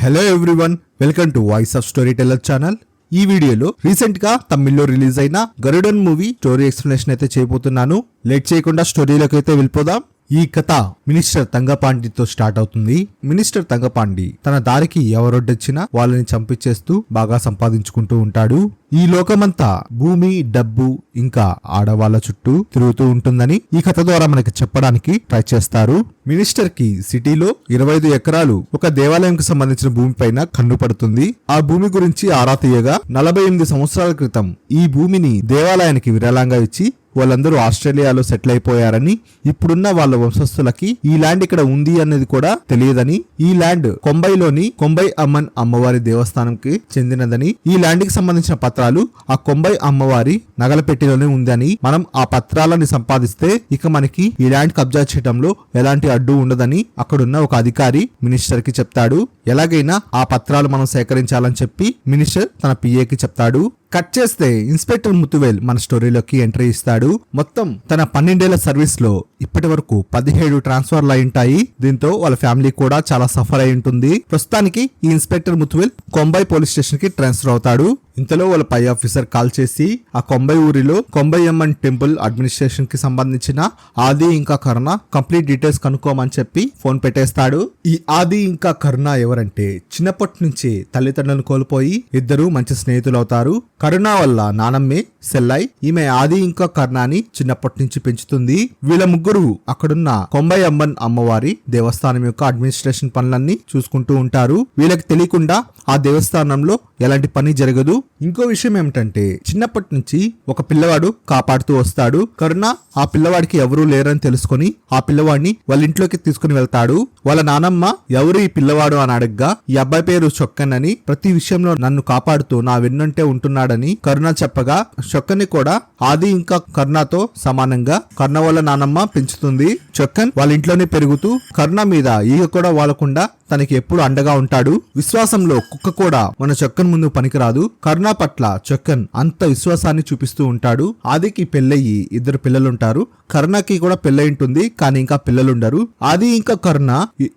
Hello everyone, welcome to voice of story teller channel. ఈ వీడియోలో recent గా తమిళ్లో రిలీజ్ అయిన గరుడన్ మూవీ స్టోరీ ఎక్స్ప్లెనేషన్ అయితే చేయబోతున్నాను. లేట్ చేయకుండా స్టోరీలోకి అయితే వెళ్ళిపోదాం. ఈ కథ మినిస్టర్ తంగపాండితో స్టార్ట్ అవుతుంది. మినిస్టర్ తంగపాండి తన దారికి ఎవరొడ్డొచ్చినా వాళ్ళని చంపించేస్తూ బాగా సంపాదించుకుంటూ ఉంటాడు. ఈ లోకమంతా భూమి, డబ్బు ఇంకా ఆడవాళ్ల చుట్టూ తిరుగుతూ ఉంటుందని ఈ కథ ద్వారా మనకి చెప్పడానికి ట్రై చేస్తారు. మినిస్టర్ కి సిటీలో 25 ఎకరాలు ఒక దేవాలయంకి సంబంధించిన భూమి పైన కన్ను పడుతుంది. ఆ భూమి గురించి ఆరా తీయగా 48 సంవత్సరాల క్రితం ఈ భూమిని దేవాలయానికి విరాళంగా ఇచ్చి వాళ్ళందరూ ఆస్ట్రేలియాలో సెటిల్ అయిపోయారని, ఇప్పుడున్న వాళ్ళ వంశస్థులకి ఈ ల్యాండ్ ఇక్కడ ఉంది అనేది కూడా తెలియదని, ఈ ల్యాండ్ కొంబైలోని కొంబై అమ్మన్ అమ్మవారి దేవస్థానంకి చెందినదని, ఈ ల్యాండ్ కి సంబంధించిన పత్రాలు ఆ కొంబై అమ్మవారి నగల పెట్టిలోనే ఉందని, మనం ఆ పత్రాలని సంపాదిస్తే ఇక మనకి ఈ ల్యాండ్ కబ్జా చేయడంలో ఎలాంటి అడ్డు ఉండదని అక్కడున్న ఒక అధికారి మినిస్టర్ కి చెప్తాడు. ఎలాగైనా ఆ పత్రాలు మనం సేకరించాలని చెప్పి మినిస్టర్ తన పిఏకి చెప్తాడు. కట్ చేస్తే ఇన్స్పెక్టర్ ముతువేల్ మన స్టోరీలోకి ఎంట్రీ ఇస్తాడు. మొత్తం తన 12 ఏళ్ల సర్వీస్ లో ఇప్పటి వరకు 17 ట్రాన్స్ఫర్లు అయి ఉంటాయి. దీంతో వాళ్ళ ఫ్యామిలీ కూడా చాలా సఫర్ అయి ఉంటుంది. ప్రస్తుతానికి ఈ ఇన్స్పెక్టర్ ముతువేల్ కొంబై పోలీస్ స్టేషన్ కి ట్రాన్స్ఫర్ అవుతాడు. ఇంతలో వాళ్ళ పై ఆఫీసర్ కాల్ చేసి ఆ కొంబై ఊరిలో కొంబై అమ్మన్ టెంపుల్ అడ్మినిస్ట్రేషన్ కి సంబంధించిన ఆది ఇంకా కరుణ కంప్లీట్ డీటెయిల్స్ కనుక్కోమని చెప్పి ఫోన్ పెట్టేస్తాడు. ఈ ఆది ఇంకా కరుణ ఎవరంటే చిన్నప్పటి నుంచి తల్లిదండ్రులను కోల్పోయి ఇద్దరు మంచి స్నేహితులు అవుతారు. కరుణ వల్ల నానమ్మే సెల్లై ఈమె ఆది ఇంకా కరుణని చిన్నప్పటి నుంచి పెంచుతుంది. వీళ్ళ ముగ్గురు అక్కడున్న కొంబై అమ్మన్ అమ్మవారి దేవస్థానం యొక్క అడ్మినిస్ట్రేషన్ పనులన్నీ చూసుకుంటూ ఉంటారు. వీళ్ళకి తెలియకుండా ఆ దేవస్థానంలో ఎలాంటి పని జరగదు. ఇంకో విషయం ఏమిటంటే చిన్నప్పటి నుంచి ఒక పిల్లవాడు కాపాడుతూ వస్తాడు. కరుణ ఆ పిల్లవాడికి ఎవరూ లేరని తెలుసుకొని ఆ పిల్లవాడిని వాళ్ళ ఇంట్లోకి తీసుకుని వెళ్తాడు. వాళ్ళ నానమ్మ ఎవరు ఈ పిల్లవాడు అని అడగ్గా ఈ అబ్బాయి పేరు చొక్కన్ అని, ప్రతి విషయంలో నన్ను కాపాడుతూ నా వెన్నంటే ఉంటున్నాడని కరుణ చెప్పగా చొక్కని కూడా ఆది ఇంకా కరుణతో సమానంగా కరుణ వాళ్ళ నానమ్మ పెంచుతుంది. చొక్కన్ వాళ్ళ ఇంట్లోనే పెరుగుతూ కరుణ మీద ఈగ కూడా వాలకుండా తనకి ఎప్పుడు అండగా ఉంటాడు. విశ్వాసంలో కుక్క కూడా మన చొక్కన్ ముందు పనికిరాదు. కరుణ పట్ల చొక్కన్ అంత విశ్వాసాన్ని చూపిస్తూ ఉంటాడు. ఆదికి పెళ్ళయి 2 పిల్లలుంటారు. కరుణకి కూడా పెళ్ళయి ఉంటుంది, కానీ ఇంకా పిల్లలుండరు. ఆది ఇంకా కరుణ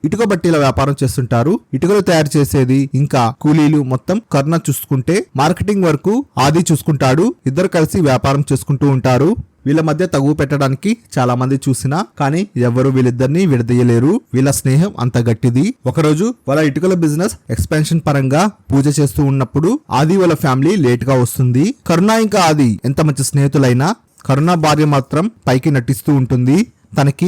ఇటుక బట్టీల వ్యాపారం చేస్తుంటారు. ఇటుకలు తయారు చేసేది ఇంకా కూలీలు మొత్తం కరుణ చూసుకుంటే మార్కెటింగ్ వరకు ఆది చూసుకుంటాడు. ఇద్దరు కలిసి వ్యాపారం చేసుకుంటూ ఉంటారు. వీళ్ళ మధ్య తగువ పెట్టడానికి చాలా మంది చూసినా కానీ ఎవరు వీళ్ళిద్దరిని విడదీయలేరు. వీళ్ళ స్నేహం అంత గట్టిది. ఒకరోజు వాళ్ళ ఇటుకల బిజినెస్ ఎక్స్పాన్షన్ పరంగా పూజ చేస్తూ ఉన్నప్పుడు ఆది వాళ్ళ ఫ్యామిలీ లేట్ గా వస్తుంది. కరుణ ఇంకా ఆది ఎంత మంచి స్నేహితులైనా కరుణ భార్య మాత్రం పైకి నటిస్తూ ఉంటుంది. తనకి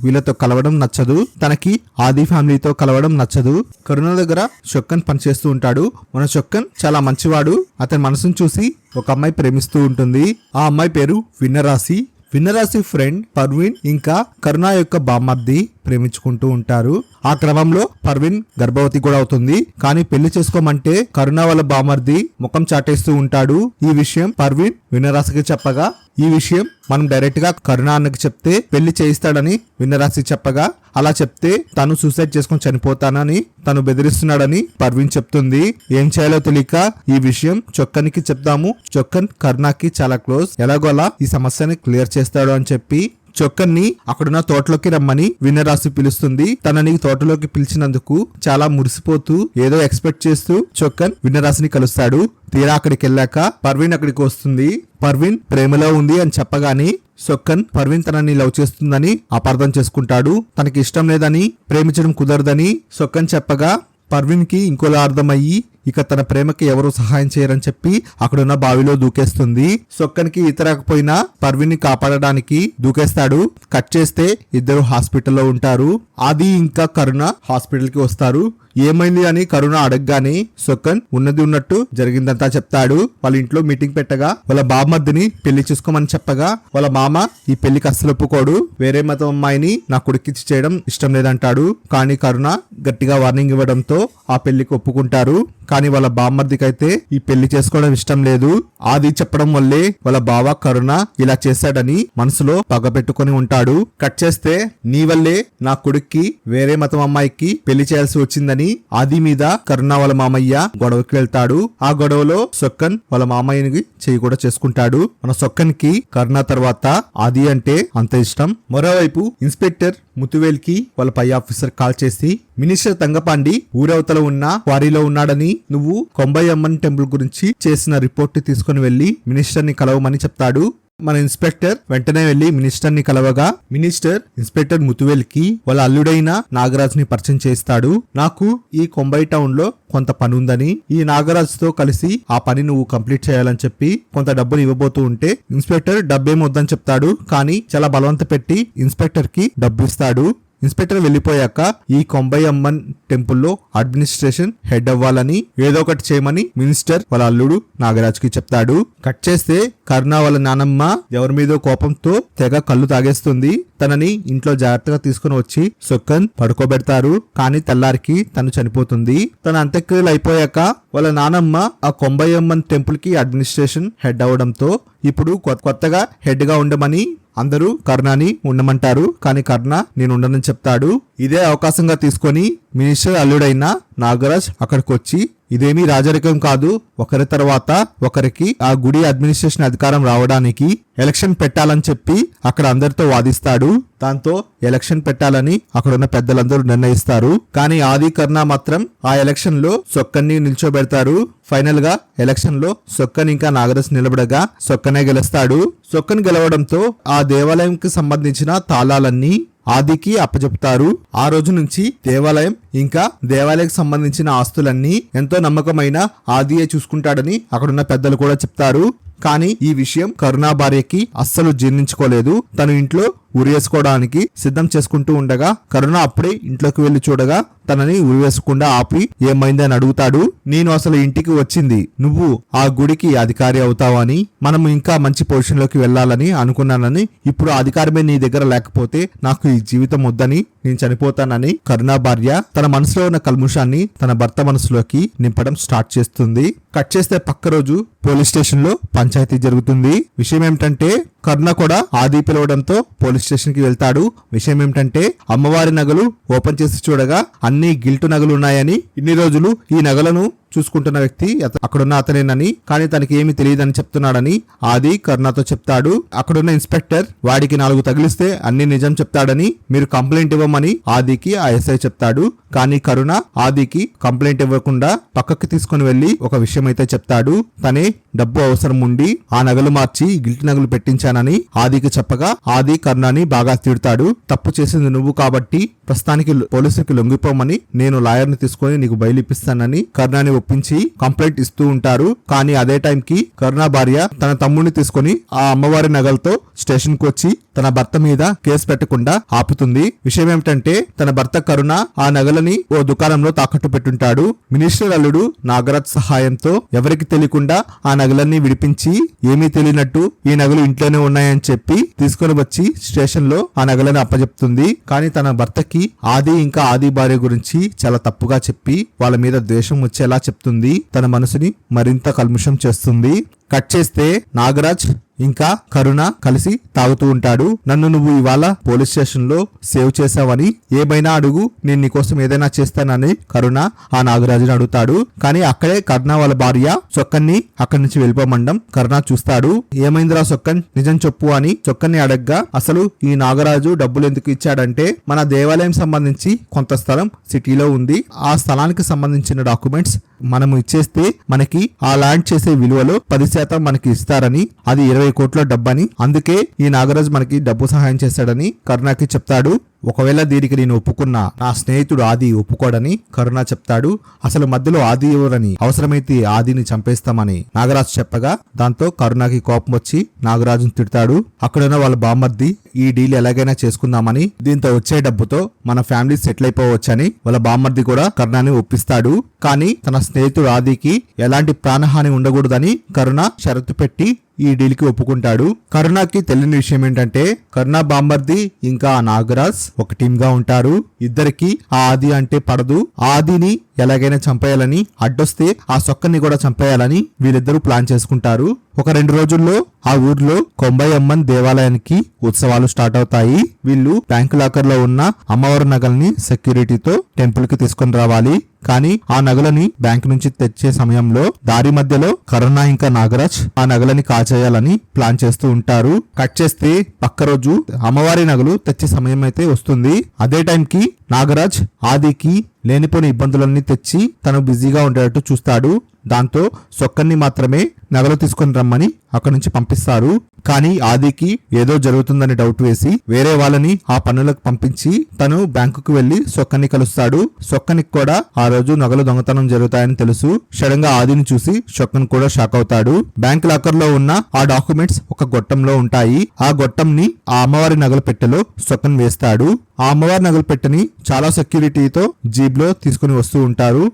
వీళ్ళతో కలవడం నచ్చదు. తనకి ఆది ఫ్యామిలీతో కలవడం నచ్చదు. కరుణ దగ్గర చొక్కన్ పనిచేస్తూ ఉంటాడు. మన చొక్కన్ చాలా మంచివాడు. అతని మనసును చూసి ఒక అమ్మాయి ప్రేమిస్తూ ఉంటుంది. ఆ అమ్మాయి పేరు విన్నరాశి. విన్నరాశి ఫ్రెండ్ పర్వీన్ ఇంకా కరుణ యొక్క బామ్మర్ది ప్రేమించుకుంటూ ఉంటారు. ఆ క్రమంలో పర్వీన్ గర్భవతి కూడా అవుతుంది. కానీ పెళ్లి చేసుకోమంటే కరుణ వాళ్ళ బామ్మర్ది ముఖం చాటేస్తూ ఉంటాడు. ఈ విషయం పర్వీన్ విన్నరాశికి చెప్పగా ఈ విషయం మనం డైరెక్ట్ గా కరుణ అన్నకి చెప్తే పెళ్లి చేయిస్తాడని విన్నరాశి చెప్పగా, అలా చెప్తే తను సూసైడ్ చేసుకుని చనిపోతానని తను బెదిరిస్తున్నాడని పర్వీన్ చెప్తుంది. ఏం చేయాలో తెలియక ఈ విషయం చొక్కనికి చెప్తాము. చొక్కన్ కరుణకి చాలా క్లోజ్. ఎలాగోలా ఈ సమస్యని క్లియర్ చేస్తాడు అని చెప్పి చొక్కన్ని అక్కడున్న తోటలోకి రమ్మని విన్నరాశి పిలుస్తుంది. తనని తోటలోకి పిలిచినందుకు చాలా మురిసిపోతూ ఏదో ఎక్స్పెక్ట్ చేస్తూ చొక్కన్ విన్నరాశిని కలుస్తాడు. తీరా అక్కడికి వెళ్ళాక పర్వీన్ అక్కడికి వస్తుంది. పర్వీన్ ప్రేమలో ఉంది అని చెప్పగానే చొక్కన్ పర్వీన్ తనని లవ్ చేస్తుందని అపార్థం చేసుకుంటాడు. తనకి ఇష్టం లేదని, ప్రేమించడం కుదరదని చొక్కన్ చెప్పగా పర్వీన్ కి ఇంకోలా అర్థమయ్యి ఇక తన ప్రేమకి ఎవరు సహాయం చేయరని చెప్పి అక్కడున్న బావిలో దూకేస్తుంది. చొక్కన్కి ఈత రాకపోయినా పర్వీన్ ని కాపాడడానికి దూకేస్తాడు. కట్ చేస్తే ఇద్దరు హాస్పిటల్లో ఉంటారు. ఆది ఇంకా కరుణ హాస్పిటల్ కి వస్తారు. ఏమైంది అని కరుణ అడగగానే చొక్కన్ ఉన్నది ఉన్నట్టు జరిగిందంతా చెప్తాడు. వాళ్ళ ఇంట్లో మీటింగ్ పెట్టగా వాళ్ళ బామ్మర్దిని పెళ్లి చేసుకోమని చెప్పగా వాళ్ళ మామ ఈ పెళ్లికి అస్సలు ఒప్పుకోడు. వేరే మతం అమ్మాయిని నా కొడుకిచ్చి చేయడం ఇష్టం లేదంటాడు. కానీ కరుణ గట్టిగా వార్నింగ్ ఇవ్వడంతో ఆ పెళ్లికి ఒప్పుకుంటారు. కానీ వాళ్ళ బామ్మర్దికైతే ఈ పెళ్లి చేసుకోవడం ఇష్టం లేదు. ఆది చెప్పడం వల్లే వాళ్ళ బావ కరుణ ఇలా చేశాడని మనసులో పగ పెట్టుకుని ఉంటాడు. కట్ చేస్తే నీ వల్లే నా కొడుక్కి వేరే మతం అమ్మాయికి పెళ్లి చేయాల్సి వచ్చిందని కానీ ఆది మీద కరుణ వాళ్ళ మామయ్య గొడవకి వెళ్తాడు. ఆ గొడవలో సొక్కన్ వాళ్ళ మామయ్యని చేయి కూడా చేసుకుంటాడు. మన సొక్కన్ కి కరుణ తర్వాత ఆది అంటే అంత ఇష్టం. మరోవైపు ఇన్స్పెక్టర్ ముతువేల్ కి వాళ్ళ పై ఆఫీసర్ కాల్ చేసి మినిస్టర్ తంగపాండి ఊరవతల ఉన్న క్వారీలో ఉన్నాడని, నువ్వు కొంబై అమ్మన్ టెంపుల్ గురించి చేసిన రిపోర్ట్ తీసుకుని వెళ్లి మినిస్టర్ ని కలవమని చెప్తాడు. మన ఇన్స్పెక్టర్ వెంటనే వెళ్లి మినిస్టర్ ని కలవగా మినిస్టర్ ఇన్స్పెక్టర్ ముతువేల్ కి వాళ్ళ అల్లుడైన నాగరాజ్ ని పరిచయం చేస్తాడు. నాకు ఈ కొంబై టౌన్ లో కొంత పని ఉందని, ఈ నాగరాజ్ తో కలిసి ఆ పని నువ్వు కంప్లీట్ చేయాలని చెప్పి కొంత డబ్బులు ఇవ్వబోతూ ఉంటే ఇన్స్పెక్టర్ డబ్బేం వద్దని చెప్తాడు. కానీ చాలా బలవంత పెట్టి ఇన్స్పెక్టర్ కి డబ్బు ఇస్తాడు. ఇన్స్పెక్టర్ వెళ్లిపోయాక ఈ కొంబై అమ్మన్ టెంపుల్లో అడ్మినిస్ట్రేషన్ హెడ్ అవ్వాలని, ఏదో ఒకటి చేయమని మినిస్టర్ వాళ్ళ అల్లుడు నాగరాజ్ కి చెప్తాడు. కట్ చేస్తే కరుణ వాళ్ళ నానమ్మ ఎవరి మీదో కోపంతో తెగ కళ్ళు తాగేస్తుంది. తనని ఇంట్లో జాగ్రత్తగా తీసుకుని వచ్చి సొక్కన్ పడుకోబెడతారు. కానీ తెల్లారికి తను చనిపోతుంది. తన అంత్యక్రియలు అయిపోయాక వాళ్ళ నానమ్మ ఆ కొంబై అమ్మన్ టెంపుల్ కి అడ్మినిస్ట్రేషన్ హెడ్ అవడంతో ఇప్పుడు కొత్తగా హెడ్ గా ఉండమని అందరూ కరుణని ఉండమంటారు. కానీ కరుణ నేను ఉండనని చెప్తాడు. ఇదే అవకాశంగా తీసుకొని మినిస్టర్ అల్లుడైన నాగరాజ్ అక్కడికి వచ్చి ఇదేమీ రాజరికం కాదు, ఒకరి తర్వాత ఒకరికి ఆ గుడి అడ్మినిస్ట్రేషన్ అధికారం రావడానికి ఎలక్షన్ పెట్టాలని చెప్పి అక్కడ అందరితో వాదిస్తాడు. దాంతో ఎలక్షన్ పెట్టాలని అక్కడున్న పెద్దలందరూ నిర్ణయిస్తారు. కానీ ఆది కరుణ మాత్రం ఆ ఎలక్షన్ లో సొక్కన్ని నిల్చోబెడతారు. ఫైనల్ గా ఎలక్షన్ లో సొక్కన్ ఇంకా నాగరాజ్ నిలబడగా సొక్కనే గెలుస్తాడు. సొక్కన్ గెలవడంతో ఆ దేవాలయంకి సంబంధించిన తాళాలన్నీ ఆదికి అప్పచెప్తారు. ఆ రోజు నుంచి దేవాలయం ఇంకా దేవాలయానికి సంబంధించిన ఆస్తులన్నీ ఎంతో నమ్మకమైన ఆదియే చూసుకుంటాడని అక్కడున్న పెద్దలు కూడా చెప్తారు. కానీ ఈ విషయం కరుణ భార్యకి అస్సలు జీర్ణించుకోలేదు. తను ఇంట్లో ఉరివేసుకోవడానికి సిద్ధం చేసుకుంటూ ఉండగా కరుణ అప్పుడే ఇంట్లోకి వెళ్లి చూడగా తనని ఉరివేసుకుండా ఆపి ఏమైందని అడుగుతాడు. నేను అసలు ఇంటికి వచ్చింది నువ్వు ఆ గుడికి అధికారి అవుతావని, మనం ఇంకా మంచి పొజిషన్ లోకి వెళ్లాలని అనుకున్నానని, ఇప్పుడు అధికారమే నీ దగ్గర లేకపోతే నాకు ఈ జీవితం వద్దని, నేను చనిపోతానని కరుణ భార్య తన మనసులో ఉన్న కల్ముషాన్ని తన భర్త మనసులోకి నింపడం స్టార్ట్ చేస్తుంది. కట్ చేస్తే పక్క రోజు పోలీస్ స్టేషన్ లో పంచాయతీ జరుగుతుంది. విషయం ఏమిటంటే కరుణ కూడా ఆది పిలవడంతో పోలీస్ స్టేషన్ కి వెళ్తాడు. విషయం ఏమిటంటే అమ్మవారి నగలు ఓపెన్ చేసి చూడగా అన్ని గిల్టు నగలు ఉన్నాయని, ఇన్ని రోజులు ఈ నగలను చూసుకుంటున్న వ్యక్తి అక్కడున్న అతనేనని, కానీ తనకి ఏమీ తెలియదని చెప్తున్నాడని ఆది కరుణతో చెప్తాడు. అక్కడున్న ఇన్స్పెక్టర్ వాడికి 4 తగిలిస్తే అన్ని నిజం చెప్తాడని, మీరు కంప్లైంట్ ఇవ్వమని ఆదికి ఆ ఎస్ఐ చెప్తాడు. కానీ కరుణ ఆదికి కంప్లైంట్ ఇవ్వకుండా పక్కకి తీసుకుని వెళ్లి ఒక విషయం అయితే చెప్తాడు. తనే డబ్బు అవసరం ఉండి ఆ నగలు మార్చి గిల్ట్ నగలు పెట్టించానని ఆదికి చెప్పగా ఆది కరుణని బాగా తిడతాడు. తప్పు చేసింది నువ్వు కాబట్టి ప్రస్తుతానికి పోలీసులకి లొంగిపోమని, నేను లాయర్ని తీసుకొని నీకు బయలు ఇప్పిస్తానని కరుణని ఒప్పించి కంప్లైంట్ ఇస్తూ ఉంటారు. కానీ అదే టైంకి కరుణ భార్య తన తమ్ముడిని తీసుకొని ఆ అమ్మవారి నగలతో స్టేషన్ కు వచ్చి తన భర్త మీద కేసు పెట్టకుండా ఆపుతుంది. విషయం ఏమిటంటే తన భర్త కరుణ ఆ నగలని ఓ దుకాణంలో తాకట్టు పెట్టుంటాడు. మినిస్టర్ అల్లుడు నాగరాజ్ సహాయంతో ఎవరికి తెలియకుండా ఆ నగలన్నీ విడిపించి ఏమీ తెలియనట్టు ఈ నగలు ఇంట్లోనే ఉన్నాయని చెప్పి తీసుకొని వచ్చి స్టేషన్ లో ఆ నగలని అప్పచెప్తుంది. కానీ తన భర్తకి ఆది ఇంకా ఆది భార్య గురించి చాలా తప్పుగా చెప్పి వాళ్ళ మీద ద్వేషం వచ్చేలా చెప్తుంది. తన మనసుని మరింత కల్ముషం చేస్తుంది. కట్ చేస్తే నాగరాజ్ ఇంకా కరుణ కలిసి తాగుతూ ఉంటాడు. నన్ను నువ్వు ఇవాళ పోలీస్ స్టేషన్ లో సేవ్ చేసావని, ఏమైనా అడుగు, నేను నీకోసం ఏదైనా చేస్తానని కరుణ ఆ నాగరాజుని అడుగుతాడు. కానీ అక్కడే కరుణ వాళ్ళ భార్య సొక్కన్ని అక్కడి నుంచి వెళ్ళిపోమండం కరుణ చూస్తాడు. ఏమైందిరా సొక్కన్, నిజం చెప్పు అని సొక్కన్ని అడగ్గా అసలు ఈ నాగరాజు డబ్బులు ఎందుకు ఇచ్చాడంటే మన దేవాలయం సంబంధించి కొంత స్థలం సిటీలో ఉంది. ఆ స్థలానికి సంబంధించిన డాక్యుమెంట్స్ మనము ఇచ్చేస్తే మనకి ఆ ల్యాండ్ చేసే విలువలో 10% మనకి ఇస్తారని, అది 20 కోట్ల డబ్బని, అందుకే ఈ నాగరాజ్ మనకి డబ్బు సహాయం చేశాడని కరుణకి చెప్తాడు. ఒకవేళ దీనికి నేను ఒప్పుకున్నా నా స్నేహితుడు ఆది ఒప్పుకోడని కరుణ చెప్తాడు. అసలు మధ్యలో ఆది ఎవరని, అవసరమైతే ఆదిని చంపేస్తామని నాగరాజ్ చెప్పగా దాంతో కరుణకి కోపం వచ్చి నాగరాజును తిడతాడు. అక్కడున్న వాళ్ళ బామ్మర్ది ఈ డీల్ ఎలాగైనా చేసుకుందామని, దీంతో వచ్చే డబ్బుతో మన ఫ్యామిలీ సెటిల్ అయిపోవచ్చని వాళ్ళ బామ్మర్ది కూడా కరుణని ఒప్పిస్తాడు. కానీ తన స్నేహితుడు ఆదికి ఎలాంటి ప్రాణహాని ఉండకూడదని కరుణ షరతు పెట్టి ఈ డీల్ కి ఒప్పుకుంటాడు. కరుణకి తెలియని విషయం ఏంటంటే కరుణ బామ్మర్ది ఇంకా నాగరాజ్ ఒక టీమ్ గా ఉంటారు. ఇద్దరికి ఆ ఆది అంటే పడదు. ఆదిని ఎలాగైనా చంపేయాలని, అడ్డొస్తే ఆ సొక్కని కూడా చంపేయాలని వీళ్ళిద్దరూ ప్లాన్ చేసుకుంటారు. ఒక 2 రోజుల్లో ఆ ఊర్లో కొంబై అమ్మన్ దేవాలయానికి ఉత్సవాలు స్టార్ట్ అవుతాయి. వీళ్ళు బ్యాంకు లాకర్ లో ఉన్న అమ్మవారి నగల్ని సెక్యూరిటీతో టెంపుల్ కి తీసుకొని రావాలి. కానీ ఆ నగలని బ్యాంక్ నుంచి తెచ్చే సమయంలో దారి మధ్యలో కరుణ ఇంకా నాగరాజ్ ఆ నగలని కాచేయాలని ప్లాన్ చేస్తూ ఉంటారు. కట్ చేస్తే పక్క రోజు అమ్మవారి నగలు తెచ్చే సమయం అయితే వస్తుంది. అదే టైంకి నాగరాజ్ ఆదికి లేనిపోని ఇబ్బందులన్నీ తెచ్చి తను బిజీగా ఉండేటట్టు చూస్తాడు. దాంతో సొక్కన్ని మాత్రమే నగలు తీసుకొని రమ్మని అక్కడి నుంచి పంపిస్తారు. కానీ ఆదికి ఏదో జరుగుతుందని డౌట్ వేసి వేరే వాళ్ళని ఆ పనులకు పంపించి తను బ్యాంకుకు వెళ్లి సొక్కని కలుస్తాడు. సొక్కనికి కూడా ఆ రోజు నగలు దొంగతనం జరుగుతాయని తెలుసు. సడన్ గా ఆదిని చూసి సొక్కన్ కూడా షాక్ అవుతాడు. బ్యాంక్ లాకర్ లో ఉన్న ఆ డాక్యుమెంట్స్ ఒక గొట్టంలో ఉంటాయి. ఆ గొట్టంని ఆ అమ్మవారి నగల పెట్టెలో సొక్కన్ వేస్తాడు. ఆ అమ్మవారి నగల పెట్టెని చాలా సెక్యూరిటీతో జీప్ లో తీసుకుని వస్తూ ఉంటారు.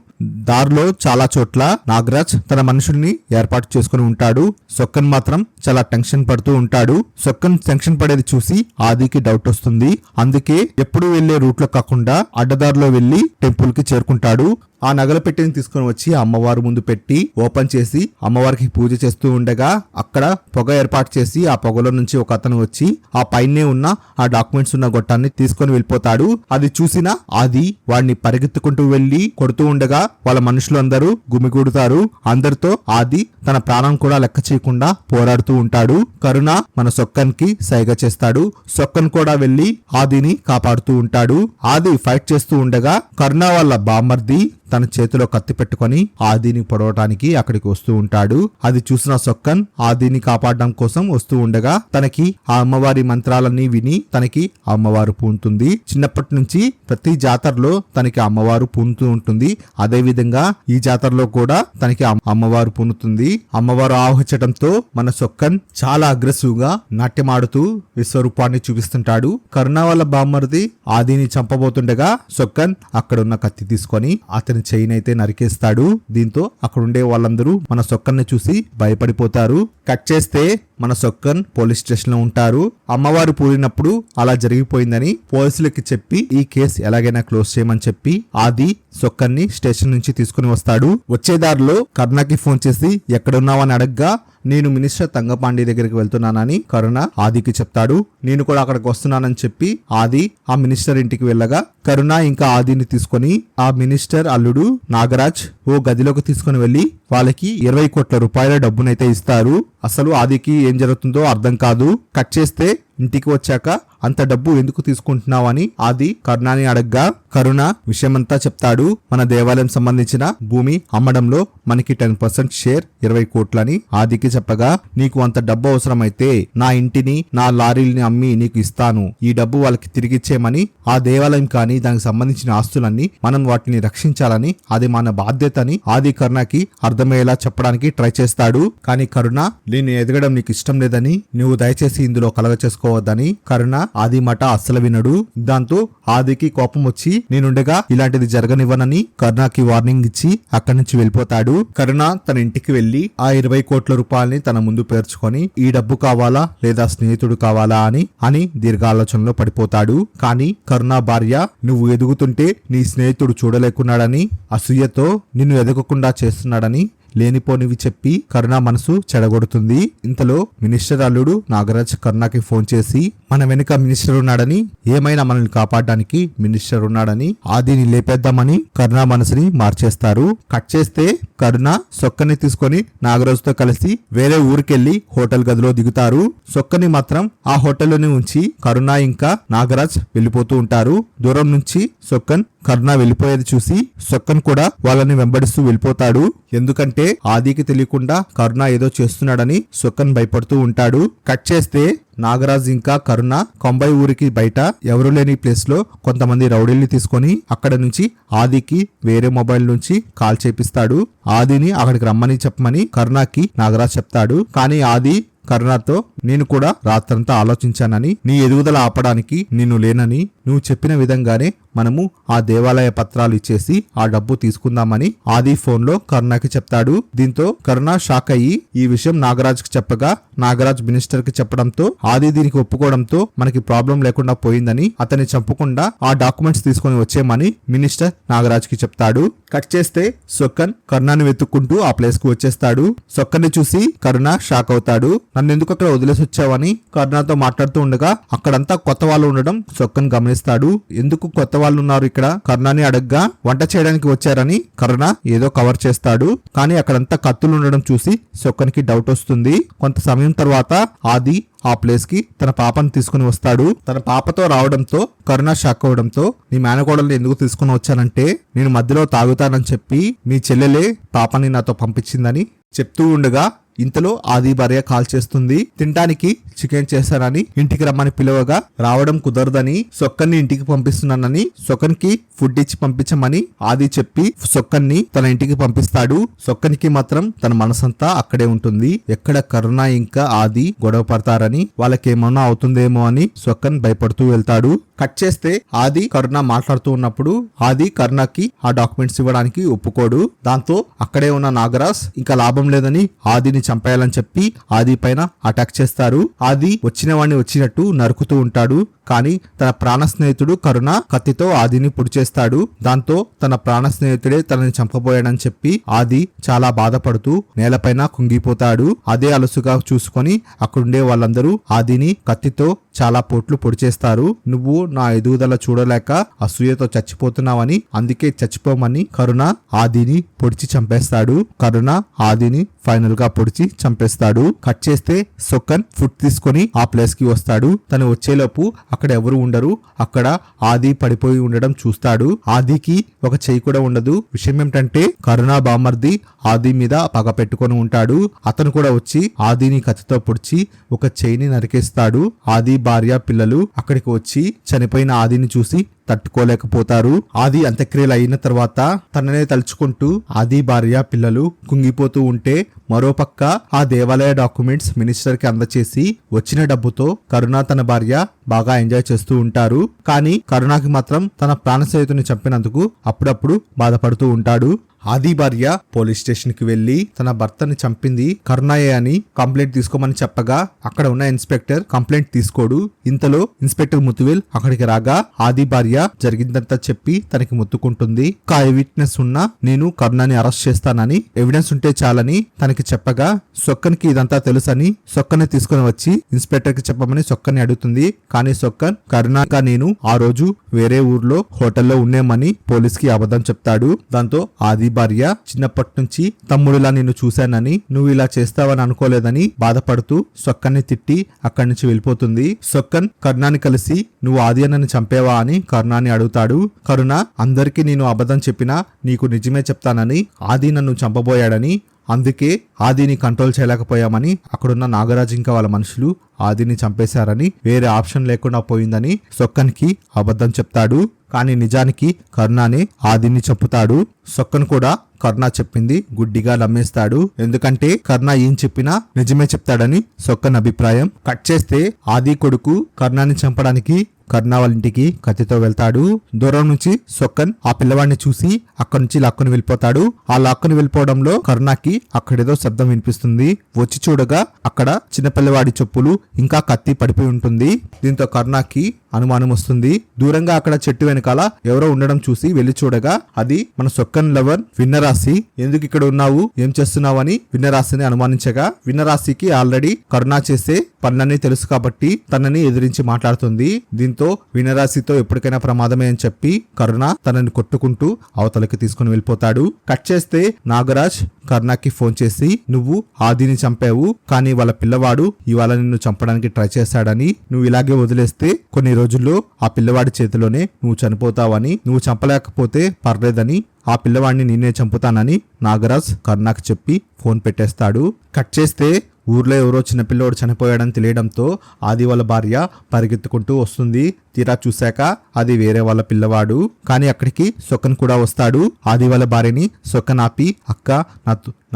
దారిలో చాలా చోట్ల నాగరాజ్ తన మనుషుల్ని ఏర్పాటు చేసుకుని ఉంటాడు. సొక్కన్ మాత్రం చాలా టెన్షన్ పడుతూ ఉంటాడు. సొక్కన్ టెన్షన్ పడేది చూసి ఆదికి డౌట్ వస్తుంది. అందుకే ఎప్పుడు వెళ్లే రూట్ లో కాకుండా అడ్డదారిలో వెళ్లి టెంపుల్ కి చేరుకుంటాడు. ఆ నగల పెట్టెని తీసుకుని వచ్చి అమ్మవారి ముందు పెట్టి ఓపెన్ చేసి అమ్మవారికి పూజ చేస్తూ ఉండగా అక్కడ పొగ ఏర్పాటు చేసి ఆ పొగలో నుంచి ఒక అతను వచ్చి ఆ పైనే ఉన్న ఆ డాక్యుమెంట్స్ ఉన్న గొట్టాన్ని తీసుకొని వెళ్ళిపోతాడు. అది చూసిన ఆది వాడిని పరిగెత్తుకుంటూ వెళ్లి కొడుతూ ఉండగా వాళ్ళ మనుషులందరూ గుమిగూడుతారు. అందరితో ఆది తన ప్రాణం కూడా లెక్క చేయకుండా పోరాడుతూ ఉంటాడు. కరుణ మన సొక్కన్ కి సైగ చేస్తాడు. సొక్కన్ కూడా వెళ్లి ఆదిని కాపాడుతూ ఉంటాడు. ఆది ఫైట్ చేస్తూ ఉండగా కరుణ వాళ్ళ బామర్ది తన చేతిలో కత్తి పెట్టుకొని ఆదిని పొడవటానికి అక్కడికి వస్తూ ఉంటాడు. అది చూసిన సొక్కన్ ఆదిని కాపాడడం కోసం వస్తూ ఉండగా తనకి ఆ అమ్మవారి మంత్రాలన్నీ విని తనకి ఆ అమ్మవారు పూనుతుంది. చిన్నప్పటి నుంచి ప్రతి జాతరలో తనకి అమ్మవారు పూనుతూ ఉంటుంది. అదే విధంగా ఈ జాతరలో కూడా తనకి అమ్మవారు పూనుతుంది. అమ్మవారు ఆవహించడంతో మన సొక్కన్ చాలా అగ్రెసివ్ గా నాట్యమాడుతూ విశ్వరూపాన్ని చూపిస్తుంటాడు. కరుణ వాళ్ళ బామ్మర్ది ఆదిని చంపబోతుండగా సొక్కన్ అక్కడున్న కత్తి తీసుకొని అతని చైన్ అయితే నరికేస్తాడు. దీంతో అక్కడుండే వాళ్ళందరూ మన సొక్కన్ని చూసి భయపడిపోతారు. కట్ చేస్తే మన సొక్కన్ పోలీస్ స్టేషన్ లో ఉంటారు. అమ్మవారు పూరినప్పుడు అలా జరిగిపోయిందని పోలీసులకి చెప్పి ఈ కేసు ఎలాగైనా క్లోజ్ చేయమని చెప్పి ఆది సొక్కన్ని స్టేషన్ నుంచి తీసుకుని వస్తాడు. వచ్చే దారిలో కరుణకి ఫోన్ చేసి ఎక్కడున్నావని అడగ్గా నేను మినిస్టర్ తంగపాండి దగ్గరికి వెళ్తున్నానని కరుణ ఆదికి చెప్తాడు. నేను కూడా అక్కడికి వస్తున్నానని చెప్పి ఆది ఆ మినిస్టర్ ఇంటికి వెళ్ళగా కరుణ ఇంకా ఆదిని తీసుకొని ఆ మినిస్టర్ అల్లుడు నాగరాజ్ ఓ గదిలోకి తీసుకుని వెళ్లి వాళ్ళకి 20 కోట్ల రూపాయల డబ్బునైతే ఇస్తారు. అసలు ఆదికి ఏం జరుగుతుందో అర్థం కాదు. కట్ చేస్తే ఇంటికి వచ్చాక అంత డబ్బు ఎందుకు తీసుకుంటున్నావని ఆది కరుణని అడగ్గా కరుణ విషయమంతా చెప్తాడు. మన దేవాలయం సంబంధించిన భూమి అమ్మడంలో మనకి 10% షేర్ 20 కోట్లని ఆదికి చెప్పగా నీకు అంత డబ్బు అవసరమైతే నా ఇంటిని నా లారీల్ని అమ్మి నీకు ఇస్తాను. ఈ డబ్బు వాళ్ళకి తిరిగిచ్చేయమని ఆ దేవాలయం కానీ దానికి సంబంధించిన ఆస్తులన్నీ మనం వాటిని రక్షించాలని అది మన బాధ్యతని ఆది కరుణకి అర్థమయ్యేలా చెప్పడానికి ట్రై చేస్తాడు. కానీ కరుణ నేను ఎదగడం నీకు ఇష్టం లేదని నువ్వు దయచేసి ఇందులో కలగ చేసుకోవద్దని కరుణ ఆది మాట అస్సలు వినడు. దాంతో ఆదికి కోపం వచ్చి నేనుండగా ఇలాంటిది జరగనివ్వనని కరుణకి వార్నింగ్ ఇచ్చి అక్కడి నుంచి వెళ్ళిపోతాడు. కరుణ తన ఇంటికి వెళ్లి ఆ 20 కోట్ల రూపాయలని తన ముందు పేర్చుకొని ఈ డబ్బు కావాలా లేదా స్నేహితుడు కావాలా అని దీర్ఘాలోచనలో పడిపోతాడు. కానీ కరుణ భార్య నువ్వు ఎదుగుతుంటే నీ స్నేహితుడు చూడలేకున్నాడని అసూయతో నిన్ను ఎదగకుండా చేస్తున్నాడని లేనిపోనివి చెప్పి కరుణ మనసు చెడగొడుతుంది. ఇంతలో మినిస్టర్ అల్లుడు నాగరాజ్ కరుణకి ఫోన్ చేసి మన వెనుక మినిస్టర్ ఉన్నాడని ఏమైనా మనల్ని కాపాడడానికి మినిస్టర్ ఉన్నాడని ఆదిని లేపేద్దామని కరుణ మనసుని మార్చేస్తారు. కట్ చేస్తే కరుణ సొక్కని తీసుకొని నాగరాజుతో కలిసి వేరే ఊరికెళ్లి హోటల్ గదిలో దిగుతారు. సొక్కని మాత్రం ఆ హోటల్లోనే ఉంచి కరుణ ఇంకా నాగరాజ్ వెళ్లిపోతూ ఉంటారు. దూరం నుంచి సొక్కన్ కరుణ వెళ్ళిపోయేది చూసి సొక్కన్ కూడా వాళ్ళని వెంబడిస్తూ వెళ్ళిపోతాడు. ఎందుకంటే ఆదికి తెలియకుండా కరుణ ఏదో చేస్తున్నాడని సొక్కన్ భయపడుతూ ఉంటాడు. కట్ చేస్తే నాగరాజ్ ఇంకా కరుణ కొంబై ఊరికి బయట ఎవరు లేని ప్లేస్ లో కొంతమంది రౌడీల్ని తీసుకొని అక్కడ నుంచి ఆదికి వేరే మొబైల్ నుంచి కాల్ చేపిస్తాడు. ఆదిని అక్కడికి రమ్మని చెప్పమని కరుణకి నాగరాజ్ చెప్తాడు. కానీ ఆది కరుణతో నేను కూడా రాత్రంతా ఆలోచించానని నీ ఎదుగుదల ఆపడానికి నేను లేనని నువ్వు చెప్పిన విధంగానే మనము ఆ దేవాలయ పత్రాలు ఇచ్చేసి ఆ డబ్బు తీసుకుందామని ఆది ఫోన్ లో కరుణకి చెప్తాడు. దీంతో కరుణ షాక్ అయ్యి ఈ విషయం నాగరాజ్ కి చెప్పగా నాగరాజ్ మినిస్టర్ కి చెప్పడంతో ఆది దీనికి ఒప్పుకోవడంతో మనకి ప్రాబ్లం లేకుండా పోయిందని అతన్ని చంపకుండా ఆ డాక్యుమెంట్స్ తీసుకొని వచ్చేయమని మినిస్టర్ నాగరాజ్ కి చెప్తాడు. కట్ చేస్తే సొక్కన్ కరుణని వెతుక్కుంటూ ఆ ప్లేస్ కు వచ్చేస్తాడు. సొక్కన్ని చూసి కరుణ షాక్ అవుతాడు. నన్ను ఎందుకు అక్కడ వదిలేసి వచ్చావని కరుణతో మాట్లాడుతూ ఉండగా అక్కడంతా కొత్త వాళ్ళు ఉండడం సొక్కన్ గమనిస్తాడు. ఎందుకు కొత్త వాళ్ళు ఉన్నారు ఇక్కడ కరుణని అడగ్గా వంట చేయడానికి వచ్చారని కరుణ ఏదో కవర్ చేస్తాడు. కానీ అక్కడంతా కత్తులు ఉండడం చూసి సొక్కన్కి డౌట్ వస్తుంది. కొంత సమయం తర్వాత ఆది ఆ ప్లేస్ కి తన పాపను తీసుకుని వస్తాడు. తన పాపతో రావడంతో కరుణ షాక్ అవడంతో నీ మేనకోడల్ని ఎందుకు తీసుకుని వచ్చానంటే నేను మధ్యలో తాగుతానని చెప్పి మీ చెల్లెలే పాపని నాతో పంపించిందని చెప్తూ ఉండగా ఇంతలో ఆది భార్య కాల్ చేస్తుంది. తినడానికి చికెన్ చేశానని ఇంటికి రమ్మని పిలవగా రావడం కుదరదని సొక్కన్ని ఇంటికి పంపిస్తున్నానని సొక్కన్కి ఫుడ్ ఇచ్చి పంపించమని ఆది చెప్పి సొక్కన్ని తన ఇంటికి పంపిస్తాడు. సొక్కనికి మాత్రం తన మనసంతా అక్కడే ఉంటుంది. ఎక్కడ కరుణ ఇంకా ఆది గొడవ పడతారని వాళ్ళకేమన్నా అవుతుందేమో అని సొక్కన్ భయపడుతూ వెళ్తాడు. కట్ చేస్తే ఆది కరుణ మాట్లాడుతూ ఉన్నప్పుడు ఆది కరుణకి ఆ డాక్యుమెంట్స్ ఇవ్వడానికి ఒప్పుకోడు. దాంతో అక్కడే ఉన్న నాగరాజ్ ఇంకా లాభం లేదని ఆదిని చంపేయాలని చెప్పి ఆది పైన అటాక్ చేస్తారు. ఆది వచ్చిన వాడిని వచ్చినట్టు నరుకుతూ ఉంటాడు. కానీ తన ప్రాణ స్నేహితుడు కరుణ కత్తితో ఆదిని పొడి చేస్తాడు. దాంతో తన ప్రాణ స్నేహితుడే తనని చంపబోయాడని చెప్పి ఆది చాలా బాధపడుతూ నేలపైన కుంగిపోతాడు. అదే అలసుగా చూసుకొని అక్కడుండే వాళ్ళందరూ ఆదిని కత్తితో చాలా పోట్లు పొడి చేస్తారు. నువ్వు నా ఎదుగుదల చూడలేక అసూయతో చచ్చిపోతున్నావని అందుకే చచ్చిపోమని కరుణ ఆదిని పొడిచి చంపేస్తాడు. కరుణ ఆదిని ఫైనల్ గా పొడిచి చంపేస్తాడు. కట్ చేస్తే సొక్కన్ ఫుడ్ తీసుకొని ఆ ప్లేస్ కి వస్తాడు. తను వచ్చేలోపు అక్కడ ఎవరు ఉండరు. అక్కడ ఆది పడిపోయి ఉండడం చూస్తాడు. ఆదికి ఒక చెయ్యి కూడా ఉండదు. విషయం ఏమిటంటే కరుణ బామర్ది ఆది మీద పగ పెట్టుకొని ఉంటాడు. అతను కూడా వచ్చి ఆదిని కత్తితో పొడిచి ఒక చెయ్యిని నరికేస్తాడు. ఆది భార్య పిల్లలు అక్కడికి వచ్చి చనిపోయిన ఆదిని చూసి తట్టుకోలేకపోతారు. ఆది అంత్యక్రియలు అయిన తర్వాత తననే తలుచుకుంటూ ఆది భార్య పిల్లలు కుంగిపోతూ ఉంటే మరోపక్క ఆ దేవాలయ డాక్యుమెంట్స్ మినిస్టర్ కి అందచేసి వచ్చిన డబ్బుతో కరుణ తన భార్య బాగా ఎంజాయ్ చేస్తూ ఉంటారు. కానీ కరుణకి మాత్రం తన ప్రాణ స్నేహితుని చంపినందుకు అప్పుడప్పుడు బాధపడుతూ ఉంటాడు. ఆది భార్య పోలీస్ స్టేషన్ కి వెళ్లి తన భర్తని చంపింది కరుణాయే అని కంప్లైంట్ తీసుకోమని చెప్పగా అక్కడ ఉన్న ఇన్స్పెక్టర్ కంప్లైంట్ తీసుకోడు. ఇంతలో ఇన్స్పెక్టర్ ముతువేల్ అక్కడికి రాగా ఆది భార్య జరిగిందంతా చెప్పి తనకి మొత్తుకుంటుంది. ఒక విట్నెస్ ఉన్నా నేను కరుణని అరెస్ట్ చేస్తానని ఎవిడెన్స్ ఉంటే చాలని తనకి చెప్పగా సొక్కన్కి ఇదంతా తెలుసని సొక్కని తీసుకుని వచ్చి ఇన్స్పెక్టర్ కి చెప్పమని సొక్కని అడుగుతుంది. కానీ సొక్కన్ కరుణగా నేను ఆ రోజు వేరే ఊర్లో హోటల్లో ఉండేమని పోలీస్ కి అబద్ధం చెప్తాడు. దాంతో ఆది భార్య చిన్నప్పటి నుంచి తమ్ముడిలా నిన్ను చూశానని నువ్వు ఇలా చేస్తావని అనుకోలేదని బాధపడుతూ సొక్కన్ని తిట్టి అక్కడి నుంచి వెళ్ళిపోతుంది. సొక్కన్ కరుణాని కలిసి నువ్వు ఆది అన్నని చంపేవా అని కరుణాని అడుగుతాడు. కరుణ అందరికీ నేను అబద్ధం చెప్పినా నీకు నిజమే చెప్తానని ఆది నన్ను చంపబోయాడని అందుకే ఆదిని కంట్రోల్ చేయలేకపోయామని అక్కడున్న నాగరాజ్ ఇంకా వాళ్ళ మనుషులు ఆదిని చంపేశారని వేరే ఆప్షన్ లేకుండా పోయిందని సొక్కన్కి అబద్ధం చెప్తాడు. కానీ నిజానికి కరుణానే ఆదిని చంపుతాడు. సొక్కన్ కూడా కరుణ చెప్పింది గుడ్డిగా నమ్మేస్తాడు. ఎందుకంటే కరుణ ఏం చెప్పినా నిజమే చెప్తాడని సొక్కన్ అభిప్రాయం. కట్ చేస్తే ఆది కొడుకు కరుణాని చంపడానికి కరుణ వాళ్ళ ఇంటికి కత్తితో వెళ్తాడు. దూరం నుంచి సొక్కన్ ఆ పిల్లవాడిని చూసి అక్కడి నుంచి లాక్కుని వెళ్ళిపోతాడు. ఆ లాక్కుని వెళ్ళిపోవడంలో కరుణకి అక్కడేదో శబ్దం వినిపిస్తుంది. వచ్చి చూడగా అక్కడ చిన్నపిల్లవాడి చెప్పులు ఇంకా కత్తి పడిపోయి ఉంటుంది. దీంతో కరుణకి అనుమానం వస్తుంది. దూరంగా అక్కడ చెట్టు వెనకాల ఎవరో ఉండడం చూసి వెళ్లి చూడగా అది మన సొక్కన్ లవర్ విన్నరాశి. ఎందుకు ఇక్కడ ఉన్నావు, ఏం చేస్తున్నావు అని విన్నరాశిని అనుమానించగా విన్నరాశికి ఆల్రెడీ కరుణ చేసే పనులన్నీ తెలుసు కాబట్టి తనని ఎదిరించి మాట్లాడుతుంది. దీంతో విన్నరాశితో ఎప్పటికైనా ప్రమాదమే అని చెప్పి కరుణ తనని కొట్టుకుంటూ అవతలకి తీసుకుని వెళ్ళిపోతాడు. కట్ చేస్తే నాగరాజ్ కరుణకి ఫోన్ చేసి నువ్వు ఆదిని చంపావు, కానీ వాళ్ళ పిల్లవాడు ఇవాళ నిన్ను చంపడానికి ట్రై చేశాడని, నువ్వు ఇలాగే వదిలేస్తే కొన్ని రోజుల్లో ఆ పిల్లవాడి చేతిలోనే నువ్వు చనిపోతావని, నువ్వు చంపలేకపోతే పర్లేదని ఆ పిల్లవాడిని నేనే చంపుతానని నాగరాజ్ కరుణకి చెప్పి ఫోన్ పెట్టేస్తాడు. కట్ చేస్తే ఊర్లో ఎవరో చిన్నపిల్లోడు చనిపోయాడని తెలియడంతో ఆది వాళ్ళ భార్య పరిగెత్తుకుంటూ వస్తుంది. తీరా చూశాక అది వేరే వాళ్ళ పిల్లవాడు. కానీ అక్కడికి సొక్కన్ కూడా వస్తాడు. ఆది వాళ్ళ భార్యని సొక్కన్ ఆపి, అక్క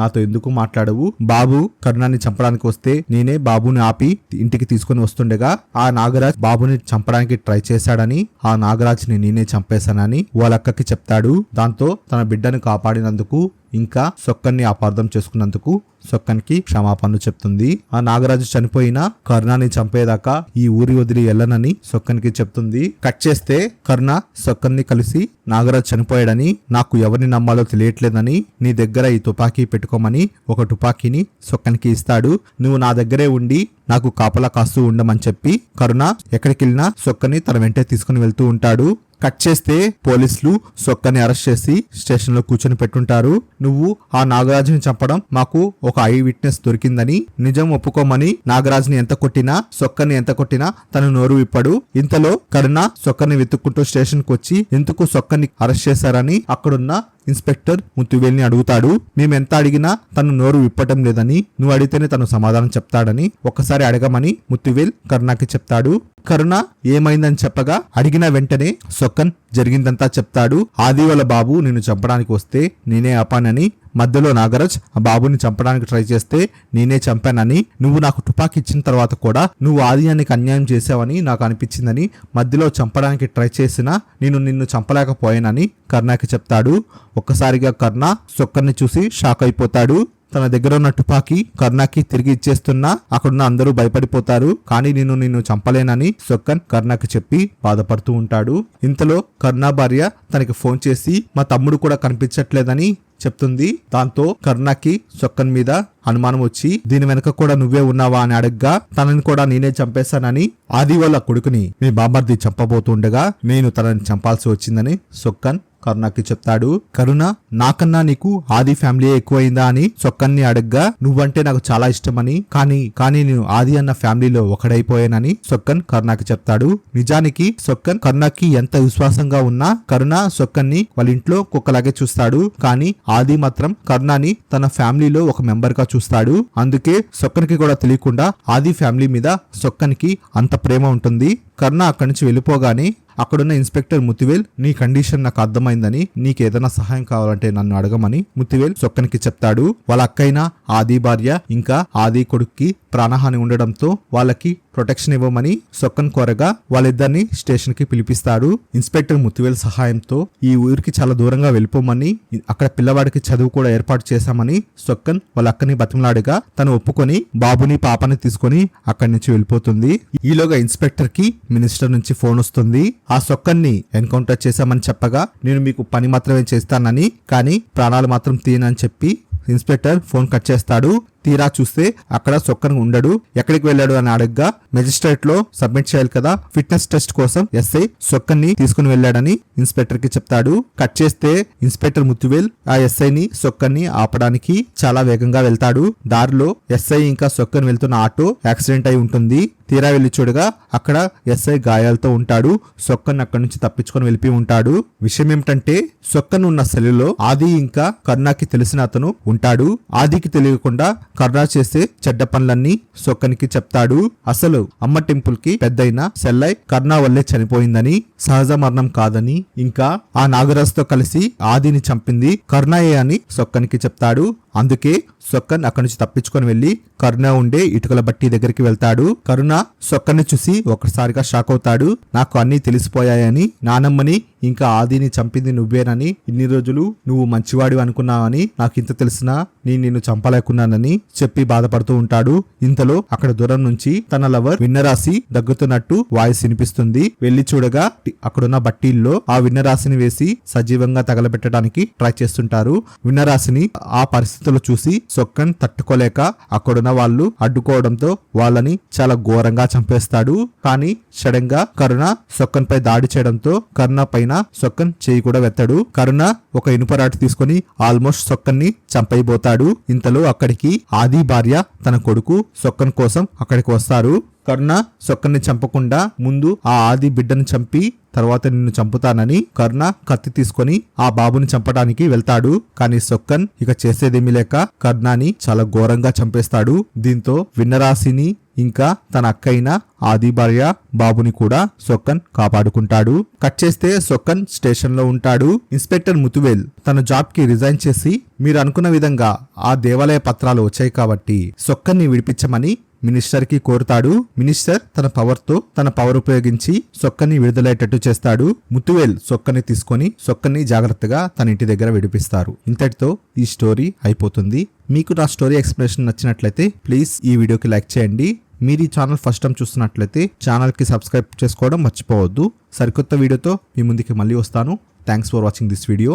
నాతో ఎందుకు మాట్లాడవు? బాబు కరుణాన్ని చంపడానికి వస్తే నేనే బాబుని ఆపి ఇంటికి తీసుకుని వస్తుండగా ఆ నాగరాజ్ బాబుని చంపడానికి ట్రై చేశాడని, ఆ నాగరాజ్ని నేనే చంపేశానని వాళ్ళ అక్కకి చెప్తాడు. దాంతో తన బిడ్డను కాపాడినందుకు ఇంకా సొక్కన్ని అపార్థం చేసుకున్నందుకు సొక్కన్కి క్షమాపణలు చెప్తుంది. ఆ నాగరాజు చనిపోయినా కరుణాని చంపేదాకా ఈ ఊరి వదిలి వెళ్ళనని సొక్కన్కి చెప్తుంది. కట్ చేస్తే కరుణ సొక్కన్ని కలిసి నాగరాజు చనిపోయాడని, నాకు ఎవరిని నమ్మాలో తెలియట్లేదని నీ దగ్గర ఈ తుపాకీ పెట్టుకోమని ఒక తుపాకీని సొక్కన్కి ఇస్తాడు. నువ్వు నా దగ్గరే ఉండి నాకు కాపలా కాస్తూ ఉండమని చెప్పి కరుణ ఎక్కడికి వెళ్ళినా సొక్కని తన వెంటే తీసుకుని వెళ్తూ ఉంటాడు. కట్ చేస్తే పోలీసులు సొక్కని అరెస్ట్ చేసి స్టేషన్ లో కూర్చొని పెట్టుంటారు. నువ్వు ఆ నాగరాజుని చంపడం మాకు ఒక ఐ విట్నెస్ దొరికిందని నిజం ఒప్పుకోమని నాగరాజుని ఎంత కొట్టినా సొక్కని ఎంత కొట్టినా తను నోరు విప్పడు. ఇంతలో కరుణ సొక్కని వెతుక్కుంటూ స్టేషన్ కు వచ్చి ఎందుకు సొక్కని అరెస్ట్ చేశారని అక్కడున్న ఇన్స్పెక్టర్ ముత్తువేల్ని అడుగుతాడు. మేమెంత అడిగినా తను నోరు విప్పటం లేదని, నువ్వు అడిగితేనే తను సమాధానం చెప్తాడని ఒక్కసారి అడగమని ముత్తువేల్ కరుణకి చెప్తాడు. కరుణ ఏమైందని చెప్పగా అడిగిన వెంటనే సొక్కన్ జరిగిందంతా చెప్తాడు. ఆది వాళ్ళ బాబు నిన్ను చంపడానికి వస్తే నేనే ఆపానని, మధ్యలో నాగరాజ్ ఆ బాబుని చంపడానికి ట్రై చేస్తే నేనే చంపానని, నువ్వు నాకు తుపాకీ ఇచ్చిన తర్వాత కూడా నువ్వు ఆదియానికి అన్యాయం చేసావని నాకు అనిపించిందని, మధ్యలో చంపడానికి ట్రై చేసినా నిన్ను చంపలేకపోయానని కరుణకి చెప్తాడు. ఒక్కసారిగా కరుణ సొక్కన్ని చూసి షాక్ అయిపోతాడు. తన దగ్గర ఉన్న తుపాకీ కరుణకి తిరిగి ఇచ్చేస్తున్నా అక్కడున్న అందరూ భయపడిపోతారు. కానీ నిన్ను చంపలేనని సొక్కన్ కరుణకి చెప్పి బాధపడుతూ ఉంటాడు. ఇంతలో కరుణ భార్య తనకి ఫోన్ చేసి మా తమ్ముడు కూడా కనిపించట్లేదని చెప్తుంది. దాంతో కరుణకి సొక్కన్ మీద అనుమానం వచ్చి దీని వెనక కూడా నువ్వే ఉన్నావా అని అడగ్గా తనని కూడా నేనే చంపేశానని, ఆది వాళ్ళ కొడుకుని మీ బామర్ది చంపబోతుండగా నేను తనని చంపాల్సి వచ్చిందని సొక్కన్ కరుణకి చెప్తాడు. కరుణ నాకన్నా నీకు ఆది ఫ్యామిలీ ఎక్కువైందా అని సొక్కన్ని అడగ్గా నువ్వంటే నాకు చాలా ఇష్టమని, కానీ నేను ఆది అన్న ఫ్యామిలీలో ఒకడైపోయానని సొక్కన్ కరుణకి చెప్తాడు. నిజానికి సొక్కన్ కరుణకి ఎంత విశ్వాసంగా ఉన్నా కరుణ సొక్కన్ని వాళ్ళ ఇంట్లో కుక్కలాగే చూస్తాడు. కానీ ఆది మాత్రం కరుణని తన ఫ్యామిలీలో ఒక మెంబర్ గా చూస్తాడు. అందుకే సొక్కన్కి కూడా తెలియకుండా ఆది ఫ్యామిలీ మీద సొక్కన్కి అంత ప్రేమ ఉంటుంది. కరుణ అక్కడి నుంచి వెళ్ళిపోగానే అక్కడున్న ఇన్స్పెక్టర్ ముత్తువేల్ నీ కండిషన్ నాకు అర్థమైందని, నీకేదైనా సహాయం కావాలంటే నన్ను అడగమని ముత్తువేల్ సొక్కనికి చెప్తాడు. వాళ్ళ అక్కైన ఆది భార్య ఇంకా ఆది కొడుక్కి ప్రాణహాని ఉండడంతో వాళ్ళకి ప్రొటెక్షన్ ఇవ్వమని సొక్కన్ కోరగా వాళ్ళిద్దరిని స్టేషన్ కి పిలిపిస్తాడు. ఇన్స్పెక్టర్ ముత్తువేల్ సహాయంతో ఈ ఊరికి చాలా దూరంగా వెళ్ళిపోమని, అక్కడ పిల్లవాడికి చదువు కూడా ఏర్పాటు చేశామని సొక్కన్ వాళ్ళ అక్కని బతిమలాడగా తను ఒప్పుకొని బాబుని పాపని తీసుకొని అక్కడి నుంచి వెళ్ళిపోతుంది. ఈలోగా ఇన్స్పెక్టర్ కి మినిస్టర్ నుంచి ఫోన్ వస్తుంది. ఆ సొక్కన్ని ఎన్కౌంటర్ చేశామని చెప్పగా నేను మీకు పని మాత్రమే చేస్తానని, కానీ ప్రాణాలు మాత్రం తీయనని చెప్పి ఇన్స్పెక్టర్ ఫోన్ కట్ చేస్తాడు. తీరా చూస్తే అక్కడ సొక్కన్ ఉండడు. ఎక్కడికి వెళ్ళాడు అని అడగ్గా మెజిస్ట్రేట్ లో సబ్మిట్ చేయాలి కదా, ఫిట్నెస్ టెస్ట్ కోసం ఎస్ఐ సొక్కన్ని తీసుకుని వెళ్ళాడని ఇన్స్పెక్టర్ కి చెప్తాడు. కట్ చేస్తే ఇన్స్పెక్టర్ ముత్తువేల్ ఆ ఎస్ఐని సొక్కన్ని ఆపడానికి చాలా వేగంగా వెళ్తాడు. దారిలో ఎస్ఐ ఇంకా సొక్కన్ వెళ్తున్న ఆటో యాక్సిడెంట్ అయి ఉంటుంది. తీరా వెళ్లి చూడగా అక్కడ ఎస్ఐ గాయాలతో ఉంటాడు. సొక్కన్ అక్కడి నుంచి తప్పించుకొని వెళ్ళిపోయి ఉంటాడు. విషయం ఏమిటంటే సొక్కన్ ఉన్న సెల్లులో ఆది ఇంకా కరుణకి తెలిసిన అతను ఉంటాడు. ఆదికి తెలియకుండా కరుణ చేసే చెడ్డ పనులన్నీ సొక్కనికి చెప్తాడు. అసలు అమ్మ టెంపుల్ కి పెద్దయిన సెల్లై కరుణ వల్లే చనిపోయిందని, సహజ మరణం కాదని, ఇంకా ఆ నాగరాజుతో కలిసి ఆదిని చంపింది కరుణయే అని సొక్కనికి చెప్తాడు. అందుకే సొక్కన్ అక్కడి నుంచి తప్పించుకొని వెళ్లి కరుణ ఉండే ఇటుకల బట్టి దగ్గరికి వెళ్తాడు. కరుణ సొక్కన్ని చూసి ఒకసారిగా షాక్ అవుతాడు. నాకు అన్ని తెలిసిపోయాయని, నానమ్మని ఇంకా ఆదిని చంపింది నువ్వేనని, ఇన్ని రోజులు నువ్వు మంచివాడి అనుకున్నావని, నాకు ఇంత తెలిసినా నిన్ను చంపలేకున్నానని చెప్పి బాధపడుతూ ఉంటాడు. ఇంతలో అక్కడ దూరం నుంచి తన లవర్ విన్నరాశి దగ్గుతున్నట్టు వాయిస్ వినిపిస్తుంది. వెళ్లి చూడగా అక్కడున్న బట్టీల్లో ఆ విన్నరాశిని వేసి సజీవంగా తగలబెట్టడానికి ట్రై చేస్తుంటారు. విన్నరాశిని ఆ పరిస్థితుల్లో చూసి సొక్కన్ తట్టుకోలేక అక్కడున్న వాళ్ళు అడ్డుకోవడంతో వాళ్ళని చాలా ఘోరంగా చంపేస్తాడు. కానీ సడన్ గా కరుణ సొక్కన్ పై దాడి చేయడంతో కరుణ పైన సొక్కన్ చేయి కూడా వెత్తాడు. కరుణ ఒక ఇనుపరాటి తీసుకుని ఆల్మోస్ట్ సొక్కన్ని చంపైపోతాడు. ఇంతలో అక్కడికి ఆది భార్య తన కొడుకు సొక్కన్ కోసం అక్కడికి వస్తారు. కర్ణ సొక్కన్ని చంపకుండా ముందు ఆ ఆది బిడ్డను చంపి తర్వాత నిన్ను చంపుతానని కర్ణ కత్తి తీసుకొని ఆ బాబుని చంపడానికి వెళ్తాడు. కానీ సొక్కన్ ఇక చేసేదేమీ లేక కర్ణాని చాలా ఘోరంగా చంపేస్తాడు. దీంతో విన్నరాశిని ఇంకా తన అక్క అయిన ఆది భార్య బాబుని కూడా సొక్కన్ కాపాడుకుంటాడు. కట్ చేస్తే సొక్కన్ స్టేషన్ లో ఉంటాడు. ఇన్స్పెక్టర్ ముతువేల్ తన జాబ్ కి రిజైన్ చేసి మీరు అనుకున్న విధంగా ఆ దేవాలయ పత్రాలు వచ్చాయి కాబట్టి సొక్కన్ని విడిపించమని మినిస్టర్ కి కోరుతాడు. మినిస్టర్ తన పవర్ ఉపయోగించి సొక్కని విడుదలయ్యేటట్టు చేస్తాడు. ముతువేల్ సొక్కని తీసుకొని సొక్కని జాగ్రత్తగా తన ఇంటి దగ్గర విడిపిస్తారు. ఇంతటితో ఈ స్టోరీ అయిపోతుంది. మీకు నా స్టోరీ ఎక్స్ప్లెనేషన్ నచ్చినట్లయితే ప్లీజ్ ఈ వీడియోకి లైక్ చేయండి. మీరు ఈ ఛానల్ ఫస్ట్ టైం చూస్తున్నట్లయితే ఛానల్ కి సబ్స్క్రైబ్ చేసుకోవడం మర్చిపోవద్దు. సరికొత్త వీడియోతో మీ ముందుకి మళ్ళీ వస్తాను. Thanks for watching this video.